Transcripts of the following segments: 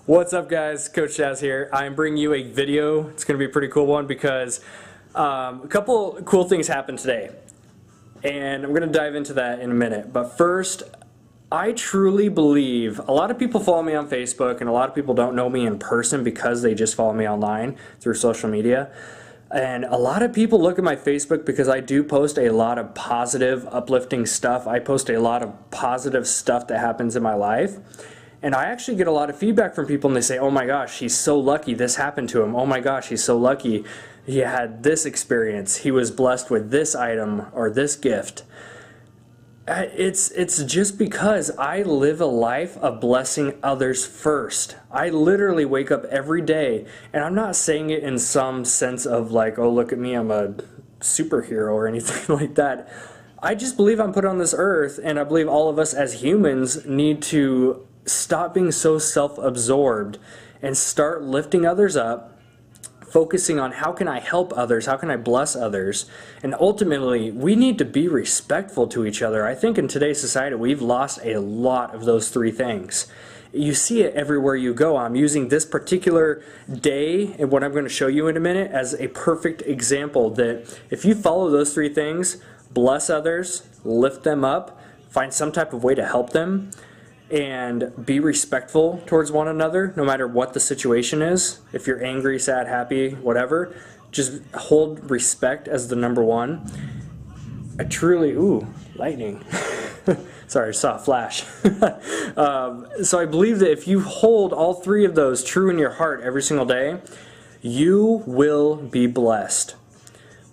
What's up, guys? Coach Jazz here. I'm bringing you a video. It's going to be a pretty cool one because a couple cool things happened today, and I'm going to dive into that in a minute. But first, I truly believe a lot of people follow me on Facebook, and a lot of people don't know me in person because they just follow me online through social media. And a lot of people look at my Facebook because I do post a lot of positive, uplifting stuff. I post a lot of positive stuff that happens in my life. And I actually get a lot of feedback from people, and they say, oh my gosh, he's so lucky this happened to him. Oh my gosh, he's so lucky he had this experience. He was blessed with this item or this gift. It's just because I live a life of blessing others first. I literally wake up every day, and I'm not saying it in some sense of like, oh, look at me, I'm a superhero or anything like that. I just believe I'm put on this earth, and I believe all of us as humans need to stop being so self-absorbed and start lifting others up, focusing on how can I help others, how can I bless others, and ultimately we need to be respectful to each other. I think in today's society we've lost a lot of those three things. You see it everywhere you go. I'm using this particular day and what I'm going to show you in a minute as a perfect example that if you follow those three things, bless others, lift them up, find some type of way to help them, and be respectful towards one another no matter what the situation is. If you're angry, sad, happy, whatever, just hold respect as the number one. I truly, ooh, lightning. Sorry, I saw a flash. So I believe that if you hold all three of those true in your heart every single day, you will be blessed.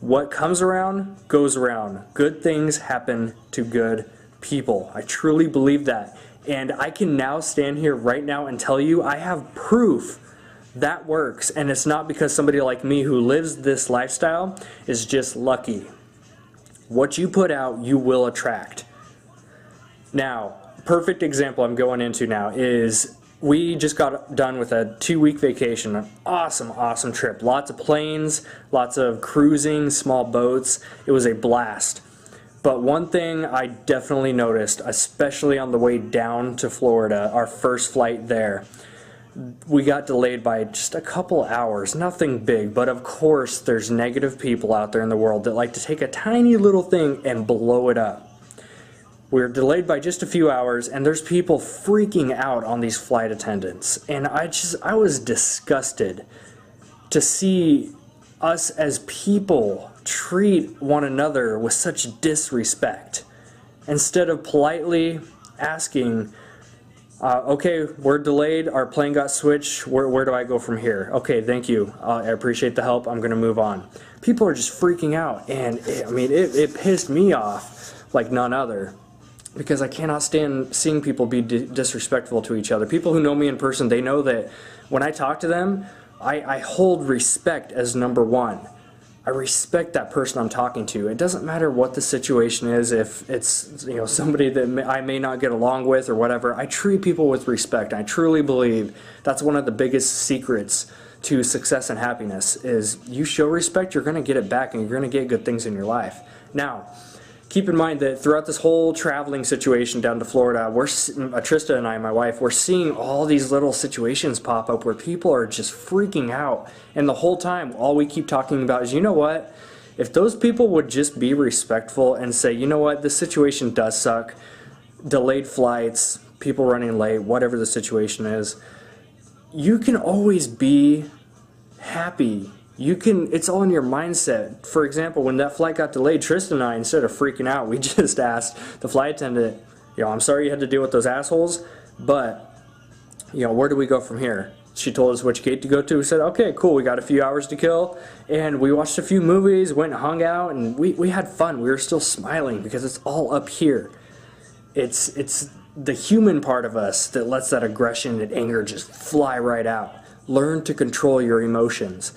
What comes around goes around. Good things happen to good people. I truly believe that. And I can now stand here right now and tell you I have proof that works. And it's not because somebody like me who lives this lifestyle is just lucky. What you put out, you will attract. Now, perfect example I'm going into now is we just got done with a 2-week vacation. An awesome, awesome trip. Lots of planes, lots of cruising, small boats. It was a blast. But one thing I definitely noticed, especially on the way down to Florida, our first flight there, we got delayed by just a couple hours, nothing big, but of course there's negative people out there in the world that like to take a tiny little thing and blow it up. We were delayed by just a few hours, and there's people freaking out on these flight attendants, and I was disgusted to see us as people treat one another with such disrespect instead of politely asking, okay, we're delayed, our plane got switched, where do I go from here? Okay, thank you, I appreciate the help, I'm gonna move on. People are just freaking out, and it pissed me off like none other, because I cannot stand seeing people be disrespectful to each other. People who know me in person, they know that when I talk to them, I hold respect as number one. I respect that person I'm talking to. It doesn't matter what the situation is, if it's somebody that I may not get along with or whatever. I treat people with respect. I truly believe that's one of the biggest secrets to success and happiness is you show respect, you're going to get it back, and you're going to get good things in your life. Now, keep in mind that throughout this whole traveling situation down to Florida, Trista and I, my wife, we're seeing all these little situations pop up where people are just freaking out. And the whole time, all we keep talking about is, you know what? If those people would just be respectful and say, you know what, this situation does suck, delayed flights, people running late, whatever the situation is, you can always be happy. It's all in your mindset. For example, when that flight got delayed, Tristan and I, instead of freaking out, we just asked the flight attendant, I'm sorry you had to deal with those assholes, but, where do we go from here? She told us which gate to go to. We said, okay, cool, we got a few hours to kill, and we watched a few movies, went and hung out, and we had fun. We were still smiling because it's all up here. It's the human part of us that lets that aggression and anger just fly right out. Learn to control your emotions.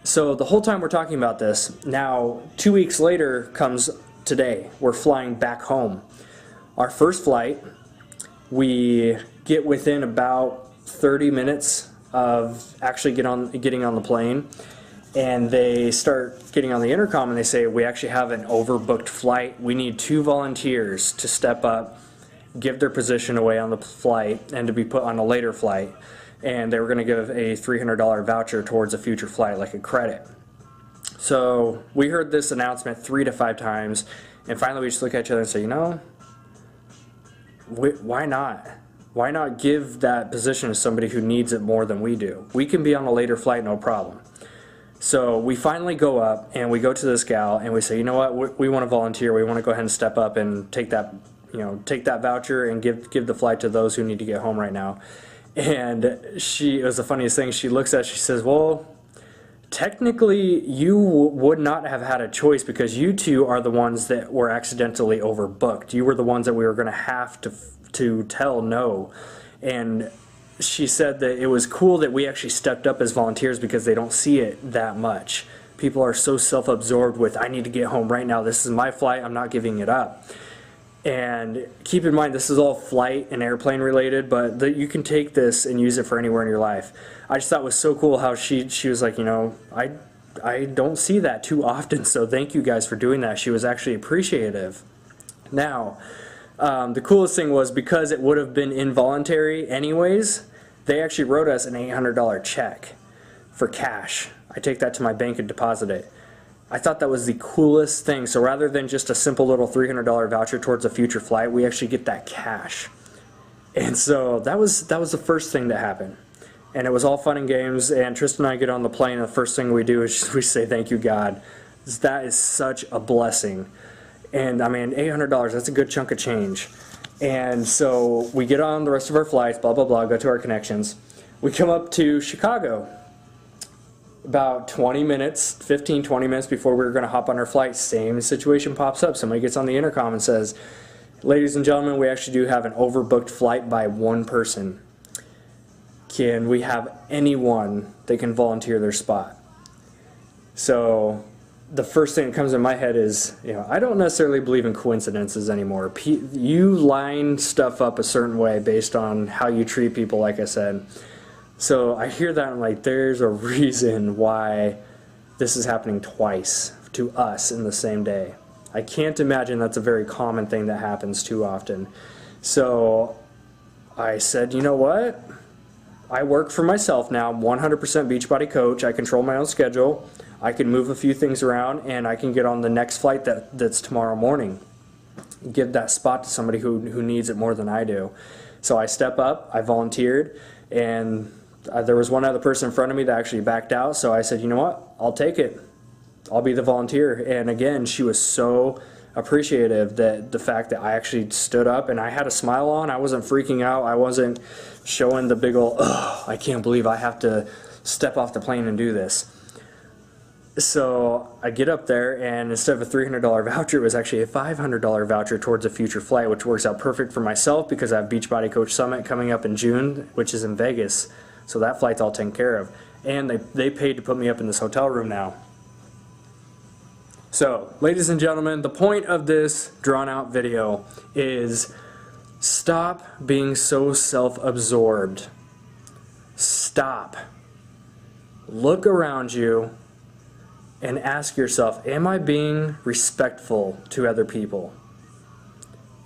So the whole time we're talking about this, now 2 weeks later comes today. We're flying back home. Our first flight, we get within about 30 minutes of actually getting on the plane, and they start getting on the intercom and they say, we actually have an overbooked flight. We need 2 volunteers to step up, give their position away on the flight, and to be put on a later flight. and they were going to give a $300 voucher towards a future flight, like a credit. So we heard this announcement 3 to 5 times, and finally we just look at each other and say, you know, why not? Why not give that position to somebody who needs it more than we do? We can be on a later flight, no problem. So we finally go up and we go to this gal and we say, you know what, we want to volunteer. We want to go ahead and step up and take that, take that voucher and give the flight to those who need to get home right now. And it was the funniest thing. She looks at it, she says, well, technically you would not have had a choice because you two are the ones that were accidentally overbooked. You were the ones that we were going to have to tell no. And she said that it was cool that we actually stepped up as volunteers because they don't see it that much. People are so self-absorbed with, I need to get home right now, this is my flight, I'm not giving it up. And keep in mind, this is all flight and airplane related, but you can take this and use it for anywhere in your life. I just thought it was so cool how she was like, you know, I don't see that too often, so thank you guys for doing that. She was actually appreciative. Now, the coolest thing was, because it would have been involuntary anyways, they actually wrote us an $800 check for cash. I take that to my bank and deposit it. I thought that was the coolest thing. So rather than just a simple little $300 voucher towards a future flight, we actually get that cash. And so that was the first thing that happened. And it was all fun and games, and Tristan and I get on the plane, and the first thing we do is we say, thank you, God. That is such a blessing. And I mean, $800, that's a good chunk of change. And so we get on the rest of our flights, blah, blah, blah, go to our connections. We come up to Chicago. About 20 minutes, 15, 20 minutes before we were going to hop on our flight, same situation pops up. Somebody gets on the intercom and says, ladies and gentlemen, we actually do have an overbooked flight by one person. Can we have anyone that can volunteer their spot? So the first thing that comes in my head is, I don't necessarily believe in coincidences anymore. You line stuff up a certain way based on how you treat people, like I said. So I hear that and I'm like, there's a reason why this is happening twice to us in the same day. I can't imagine that's a very common thing that happens too often. So I said, you know what? I work for myself now. I'm 100% Beachbody coach. I control my own schedule. I can move a few things around, and I can get on the next flight that's tomorrow morning. Give that spot to somebody who needs it more than I do. So I step up, I volunteered, and there was one other person in front of me that actually backed out, so I said, you know what, I'll take it. I'll be the volunteer. And again, she was so appreciative that the fact that I actually stood up and I had a smile on. I wasn't freaking out. I wasn't showing the big old, oh, I can't believe I have to step off the plane and do this. So I get up there, and instead of a $300 voucher, it was actually a $500 voucher towards a future flight, which works out perfect for myself because I have Beachbody Coach Summit coming up in June, which is in Vegas. So that flight's all taken care of. And they paid to put me up in this hotel room now. So, ladies and gentlemen, the point of this drawn-out video is stop being so self-absorbed. Stop. Look around you and ask yourself, am I being respectful to other people?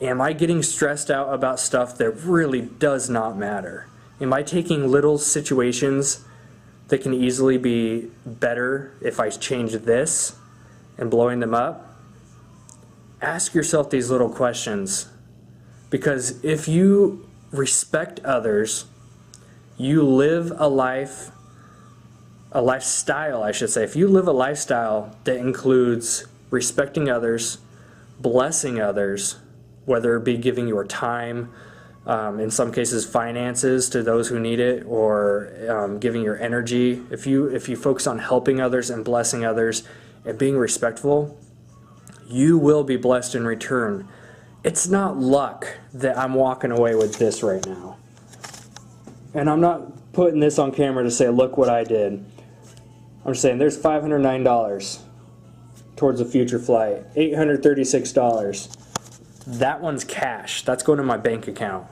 Am I getting stressed out about stuff that really does not matter? Am I taking little situations that can easily be better if I change this and blowing them up? Ask yourself these little questions, because if you respect others, you live a lifestyle, I should say. If you live a lifestyle that includes respecting others, blessing others, whether it be giving your time, in some cases finances to those who need it, or giving your energy. If you focus on helping others and blessing others and being respectful, you will be blessed in return. It's not luck that I'm walking away with this right now. And I'm not putting this on camera to say, look what I did. I'm just saying there's $509 towards a future flight, $836. That one's cash. That's going to my bank account.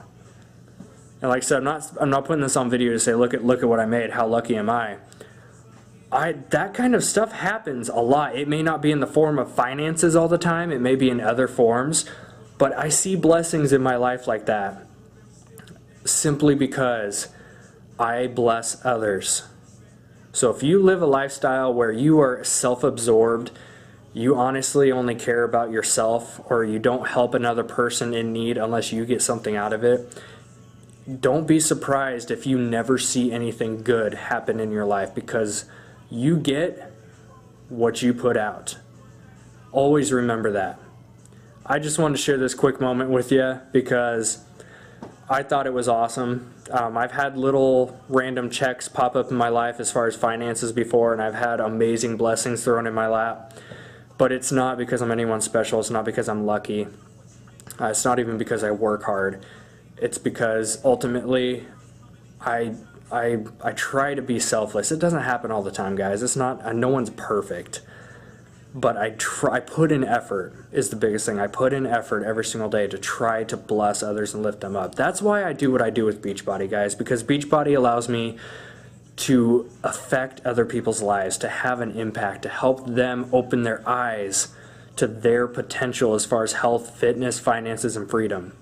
And like I said, I'm not putting this on video to say, look at what I made. How lucky am I? That kind of stuff happens a lot. It may not be in the form of finances all the time. It may be in other forms. But I see blessings in my life like that simply because I bless others. So if you live a lifestyle where you are self-absorbed, you honestly only care about yourself, or you don't help another person in need unless you get something out of it, don't be surprised if you never see anything good happen in your life, because you get what you put out. Always remember that. I just wanted to share this quick moment with you because I thought it was awesome. I've had little random checks pop up in my life as far as finances before, and I've had amazing blessings thrown in my lap. But it's not because I'm anyone special. It's not because I'm lucky. It's not even because I work hard. It's because ultimately I try to be selfless. It doesn't happen all the time, guys. It's not. No one's perfect. But I put in effort is the biggest thing. I put in effort every single day to try to bless others and lift them up. That's why I do what I do with Beachbody, guys, because Beachbody allows me to affect other people's lives, to have an impact, to help them open their eyes to their potential as far as health, fitness, finances, and freedom.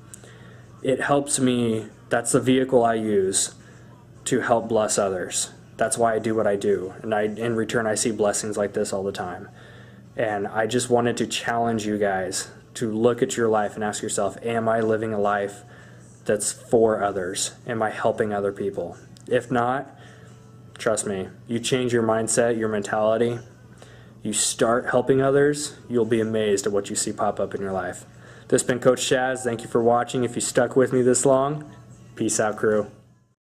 It helps me. That's the vehicle I use to help bless others. That's why I do what I do. And in return, I see blessings like this all the time. And I just wanted to challenge you guys to look at your life and ask yourself, am I living a life that's for others? Am I helping other people? If not, trust me, you change your mindset, your mentality, you start helping others, you'll be amazed at what you see pop up in your life. This has been Coach Chaz. Thank you for watching. If you stuck with me this long, peace out, crew.